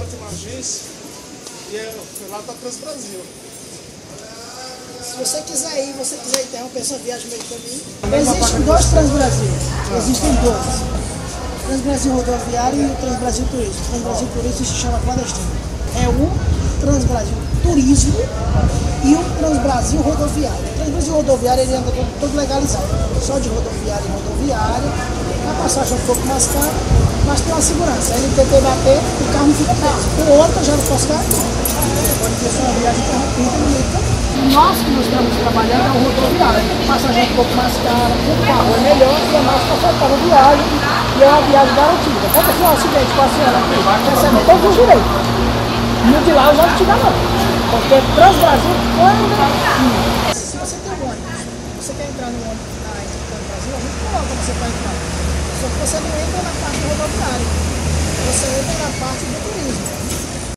tem uma agência e lá tá Transbrasil. Se você quiser ir, interromper essa viagem meio caminho. Existem dois Transbrasil. Existem dois. O Transbrasil Rodoviário e o Transbrasil Turismo. O Transbrasil Turismo se chama clandestino. É o Transbrasil Turismo e o Transbrasil Rodoviário. O Transbrasil Rodoviário ele anda todo legalizado. Só de rodoviário em rodoviário. A passagem é um pouco mais cara, mas tem uma segurança. A NTT bater, o carro não fica preso. O outro já não posso dar. Pode ter uma viagem interrompida no meio do caminho. Nós que nós estamos trabalhando é o rodoviário. A passagem é um pouco mais cara, o carro é melhor e é mais confortável a viagem. E é uma viagem garantida. Aconteceu um acidente com a senhora aqui, recebe todos os direitos. No de lá eu já não te dá não. Porque Transbrasil quando... Se você tem um ônibus, você quer entrar no ônibus na Transbrasil, a gente coloca você para entrar. Só que você não entra na parte rodoviária. Você entra na parte